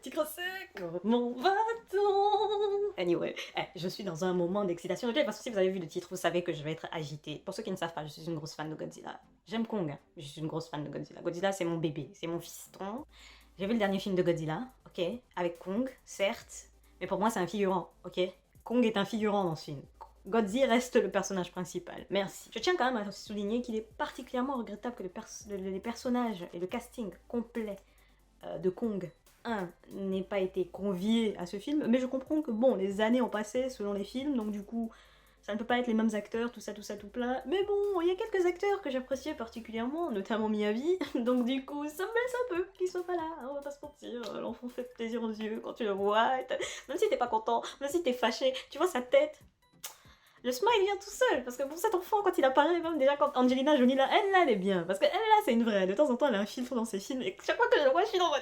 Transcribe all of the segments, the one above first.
petit gros sec, mon bâton. Anyway, je suis dans un moment d'excitation. De toute façon, si vous avez vu le titre, vous savez que je vais être agitée. Pour ceux qui ne savent pas, je suis une grosse fan de Godzilla. J'aime Kong, hein. Je suis une grosse fan de Godzilla. Godzilla, c'est mon bébé, c'est mon fiston. J'ai vu le dernier film de Godzilla, ok, avec Kong, certes, mais pour moi, c'est un figurant, ok. Kong est un figurant dans ce film. Godzilla reste le personnage principal. Merci. Je tiens quand même à souligner qu'il est particulièrement regrettable que les personnages et le casting complet de Kong 1 n'ait pas été convié à ce film, mais je comprends que bon, les années ont passé selon les films, donc du coup, ça ne peut pas être les mêmes acteurs, tout ça, tout plein. Mais bon, il y a quelques acteurs que j'appréciais particulièrement, notamment Miyavi, donc du coup, ça me blesse un peu qu'ils soient pas là, hein, on va pas se mentir. L'enfant fait plaisir aux yeux quand tu le vois, même si t'es pas content, même si t'es fâché, tu vois sa tête. Le smile vient tout seul, parce que pour cet enfant, quand il apparaît, même déjà quand Angelina Jolie là, elle est bien, parce qu'elle là, c'est une vraie, de temps en temps, elle a un filtre dans ses films, et chaque fois que je le vois, je suis dans mode...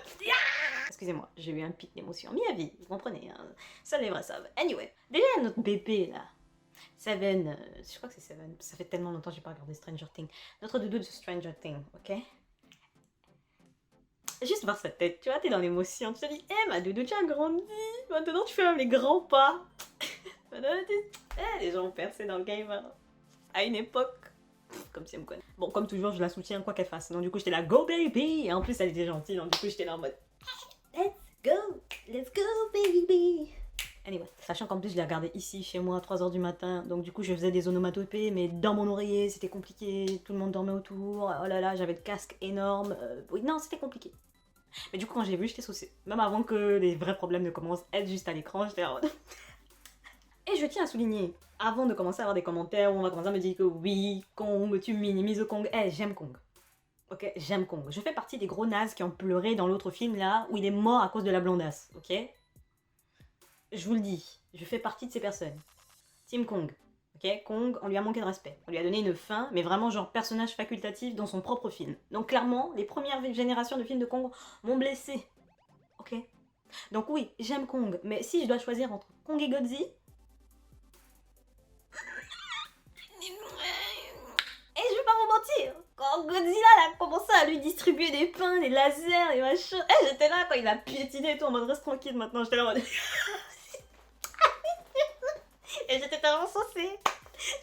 Excusez-moi, j'ai eu un pic d'émotion. Miyavi, vous comprenez, hein, ça les vrais savent. Anyway, déjà notre bébé là, Seven, je crois que c'est Seven, ça fait tellement longtemps que j'ai pas regardé Stranger Things. Notre doudou de Stranger Things, ok? Juste voir sa tête, tu vois, t'es dans l'émotion, tu te dis, ma doudou, tu as grandi, maintenant tu fais même les grands pas. Les gens ont percé dans le game hein, à une époque. Comme si elle me connaît. Bon, comme toujours, je la soutiens quoi qu'elle fasse. Donc du coup, j'étais là, go baby. Et en plus, elle était gentille. Donc du coup, j'étais là en mode, let's go baby. Anyway, sachant qu'en plus, je l'ai regardé ici, chez moi, à 3h du matin. Donc du coup, je faisais des onomatopées, mais dans mon oreiller, c'était compliqué. Tout le monde dormait autour. Oh là là, j'avais le casque énorme. Oui, non, c'était compliqué. Mais du coup, quand j'ai vu, j'étais saucée. Même avant que les vrais problèmes ne commencent, être juste à l'écran, j'étais en mode... Et je tiens à souligner, avant de commencer à avoir des commentaires où on va commencer à me dire que oui, Kong, tu minimises Kong. J'aime Kong. Ok, j'aime Kong. Je fais partie des gros nazes qui ont pleuré dans l'autre film là, où il est mort à cause de la blondasse. Ok? Je vous le dis, je fais partie de ces personnes. Team Kong. Ok? Kong, on lui a manqué de respect. On lui a donné une fin, mais vraiment genre personnage facultatif dans son propre film. Donc clairement, les premières générations de films de Kong m'ont blessé. Ok? Donc oui, j'aime Kong, mais si je dois choisir entre Kong et Godzilla, et je vais pas vous mentir, quand Godzilla a commencé à lui distribuer des pains, des lasers, des machins, j'étais là quand il a piétiné et tout en mode reste tranquille maintenant, j'étais là en mode... Et j'étais tellement saucée.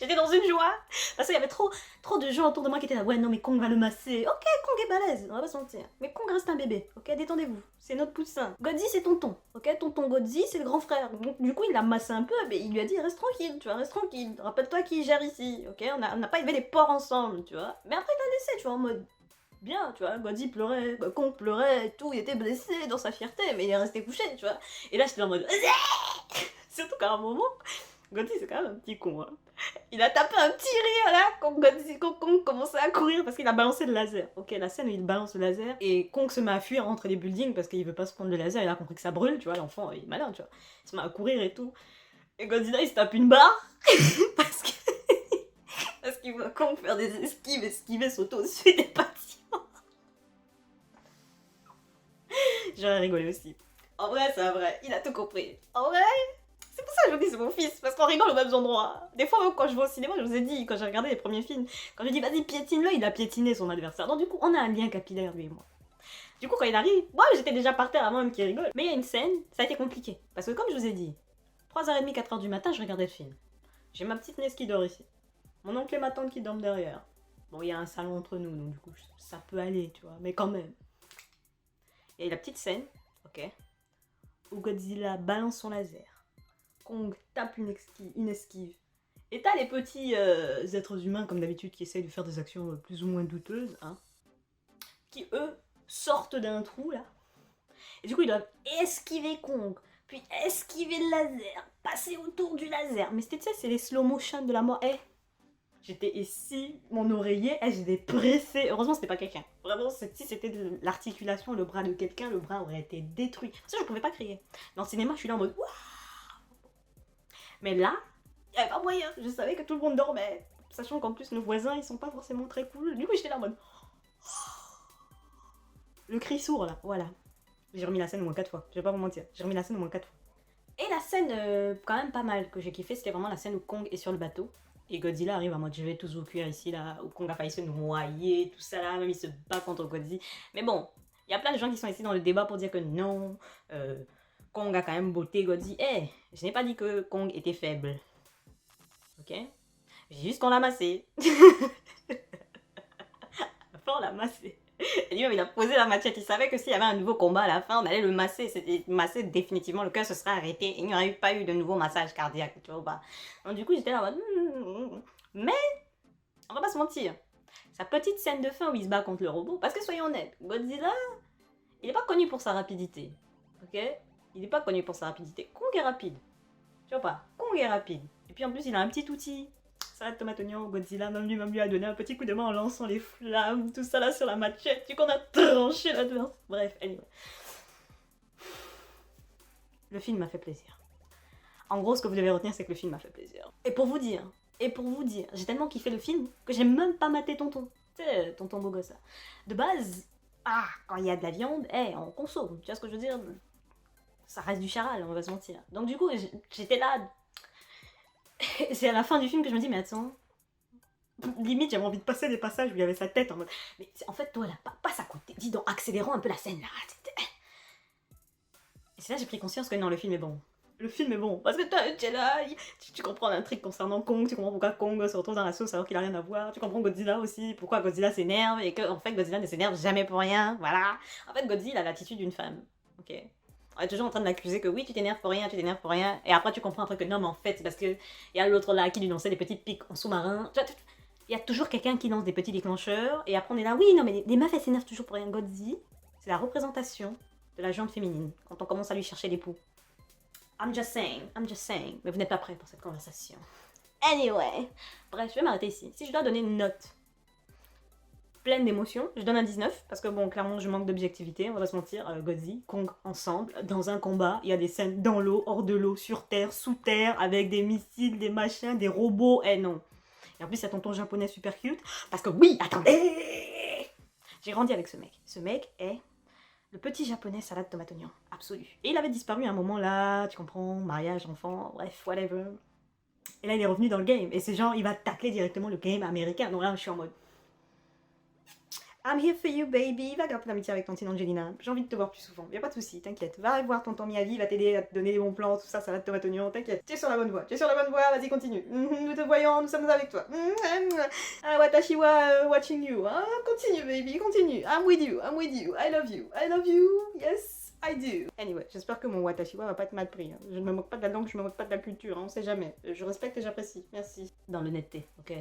J'étais dans une joie. Parce qu'il y avait trop de gens autour de moi qui étaient là. Ouais, non, mais Kong va le masser. Ok, Kong est balèze, on va pas se mentir. Mais Kong reste un bébé. Ok, détendez-vous. C'est notre poussin. Godzilla, c'est tonton. Ok, tonton Godzilla, c'est le grand frère. Donc, du coup, il l'a massé un peu, mais il lui a dit reste tranquille, tu vois, reste tranquille. Rappelle-toi qui gère ici. Ok, on n'a pas élevé les porcs ensemble, tu vois. Mais après, il l'a laissé, tu vois, en mode. Bien, tu vois, Godzilla pleurait, Kong pleurait et tout, il était blessé dans sa fierté, mais il est resté couché, tu vois. Et là, j'étais en mode. Surtout qu'à un moment. Godzilla, c'est quand même un petit con, hein. Il a tapé un petit rire là quand Kong commençait à courir parce qu'il a balancé le laser. Ok, la scène où il balance le laser et Kong se met à fuir entre les buildings parce qu'il veut pas se prendre le laser, il a compris que ça brûle, tu vois, l'enfant il est malin, tu vois. Il se met à courir et tout. Et Godzilla il se tape une barre parce que parce qu'il voit Kong faire des esquives, esquiver, sauter au-dessus des bâtiments. J'aurais rigolé aussi. En vrai, c'est vrai, il a tout compris. En vrai, c'est pour ça que je vous dis c'est mon fils, parce qu'on rigole aux mêmes endroits. Des fois, même quand je vais au cinéma, je vous ai dit, quand j'ai regardé les premiers films, quand je dis vas-y piétine-le, il a piétiné son adversaire. Donc du coup, on a un lien capillaire, lui et moi. Du coup, quand il arrive, moi j'étais déjà par terre avant même qu'il rigole. Mais il y a une scène, ça a été compliqué. Parce que comme je vous ai dit, 3h30, 4h du matin, je regardais le film. J'ai ma petite nièce qui dort ici. Mon oncle et ma tante qui dorment derrière. Bon, il y a un salon entre nous, donc du coup, ça peut aller, tu vois, mais quand même. Il y a la petite scène, ok, où Godzilla balance son laser. Kong tape une esquive. Et t'as les petits êtres humains, comme d'habitude, qui essayent de faire des actions plus ou moins douteuses, hein, qui, eux, sortent d'un trou, là. Et du coup, ils doivent esquiver Kong, puis esquiver le laser, passer autour du laser. Mais c'était, tu sais, c'est les slow motion de la mort. J'étais ici, mon oreiller, j'étais pressée. Heureusement, c'était pas quelqu'un. Vraiment, si c'était de l'articulation, le bras de quelqu'un, le bras aurait été détruit. Ça, je pouvais pas crier. Dans le cinéma, je suis là en mode... Ouah. Mais là, il n'y avait pas moyen. Je savais que tout le monde dormait. Sachant qu'en plus, nos voisins, ils sont pas forcément très cool. Du coup, j'étais là en mode... Le cri sourd, là. Voilà. J'ai remis la scène au moins 4 fois. Je vais pas vous mentir. J'ai remis la scène au moins 4 fois. Et la scène, quand même pas mal, que j'ai kiffé, c'était vraiment la scène où Kong est sur le bateau. Et Godzilla arrive en mode je vais tous vous cuire ici, là. Où Kong a failli se noyer, tout ça là. Même il se bat contre Godzilla. Mais bon, Il y a plein de gens qui sont ici dans le débat pour dire que non, Kong a quand même beauté Godzilla. Eh, je n'ai pas dit que Kong était faible. Ok? J'ai juste qu'on l'a massé. Enfin, on l'a massé. Et lui-même, il a posé la machette. Il savait que s'il y avait un nouveau combat à la fin, on allait le masser. C'était massé définitivement. Le cœur se serait arrêté. Il n'y aurait pas eu de nouveau massage cardiaque. Tu vois ou pas? Donc, du coup, j'étais là en mode. Mais, on va pas se mentir. Sa petite scène de fin où il se bat contre le robot. Parce que soyons honnêtes, Godzilla, il n'est pas connu pour sa rapidité. Ok? Il n'est pas connu pour sa rapidité. Kong est rapide. Tu vois pas? Kong est rapide. Et puis en plus, il a un petit outil. Salade tomate oignon, Godzilla même lui a donné un petit coup de main en lançant les flammes, tout ça là sur la machette, tu qu'on a tranché là-dedans. Bref, anyway. Le film m'a fait plaisir. En gros, ce que vous devez retenir, c'est que le film m'a fait plaisir. Et pour vous dire, j'ai tellement kiffé le film que j'ai même pas maté Tonton. Tu sais, Tonton beau gosse là. De base, quand il y a de la viande, on consomme. Tu vois ce que je veux dire? Ça reste du charal, on va se mentir. Donc du coup, j'étais là. C'est à la fin du film que je me dis, mais attends. Limite, j'avais envie de passer des passages où il y avait sa tête en mode. Mais en fait, toi, là, passe à côté. Dis donc, accélérons un peu la scène là. Et c'est là que j'ai pris conscience que non, le film est bon. Le film est bon. Parce que toi, tu es là, tu comprends l'intrigue concernant Kong, tu comprends pourquoi Kong se retrouve dans la sauce alors qu'il a rien à voir. Tu comprends Godzilla aussi, pourquoi Godzilla s'énerve et que, en fait, Godzilla ne s'énerve jamais pour rien. Voilà. En fait, Godzilla a l'attitude d'une femme. Ok? On est toujours en train de l'accuser que oui, tu t'énerves pour rien, et après tu comprends après que non, mais en fait, c'est parce que il y a l'autre là qui lui lançait des petites piques en sous-marin. Il y a toujours quelqu'un qui lance des petits déclencheurs, et après on est là, oui, non, mais les meufs elles s'énervent toujours pour rien. Godzilla, c'est la représentation de la jante féminine quand on commence à lui chercher des poux. I'm just saying. Mais vous n'êtes pas prêts pour cette conversation. Anyway, bref, je vais m'arrêter ici. Si je dois donner une note pleine d'émotions, je donne un 19, parce que bon, clairement, je manque d'objectivité, on va pas se mentir, Godzilla, Kong, ensemble, dans un combat, il y a des scènes dans l'eau, hors de l'eau, sur terre, sous terre, avec des missiles, des machins, des robots, non. Et en plus, il y a tonton japonais super cute, parce que oui, attendez, j'ai grandi avec ce mec. Ce mec est le petit japonais salade tomate oignon, absolu. Et il avait disparu à un moment là, tu comprends, mariage, enfant, bref, whatever. Et là, il est revenu dans le game, et c'est genre, il va tacler directement le game américain, donc là, je suis en mode... I'm here for you, baby. Va garder l'amitié avec tantine Angelina. J'ai envie de te voir plus souvent. Y'a pas de soucis, t'inquiète. Va voir tonton Miyagi, il va t'aider à te donner des bons plans, tout ça, salade tomate oignon, t'inquiète. Tu es sur la bonne voie, vas-y, continue. Nous te voyons, nous sommes avec toi. Watashi wa watching you. Continue, baby, continue. I'm with you. I love you. Yes, I do. Anyway, j'espère que mon watashi wa va pas être mal pris. Je ne me moque pas de la langue, je me moque pas de la culture, on sait jamais. Je respecte et j'apprécie. Merci. Dans l'honnêteté, ok.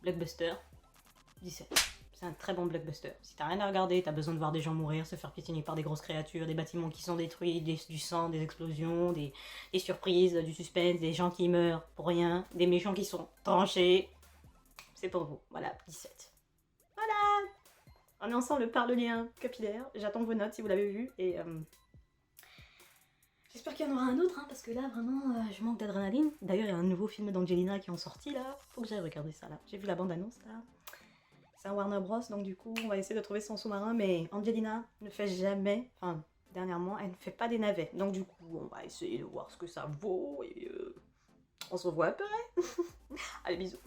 Blockbuster, 17. C'est un très bon blockbuster. Si t'as rien à regarder, t'as besoin de voir des gens mourir, se faire piétiner par des grosses créatures, des bâtiments qui sont détruits, du sang, des explosions, des surprises, du suspense, des gens qui meurent pour rien, des méchants qui sont tranchés. C'est pour vous. Voilà, 17. Voilà. On est ensemble par le lien capillaire. J'attends vos notes si vous l'avez vu. Et j'espère qu'il y en aura un autre, parce que là, vraiment, je manque d'adrénaline. D'ailleurs, il y a un nouveau film d'Angelina qui est en sortie, là. Faut que j'aille regarder ça, là. J'ai vu la bande-annonce, là. C'est un Warner Bros, donc du coup, on va essayer de trouver son sous-marin, mais Angelina ne fait jamais, enfin, dernièrement, elle ne fait pas des navets. Donc du coup, on va essayer de voir ce que ça vaut, et on se revoit après. Allez, bisous.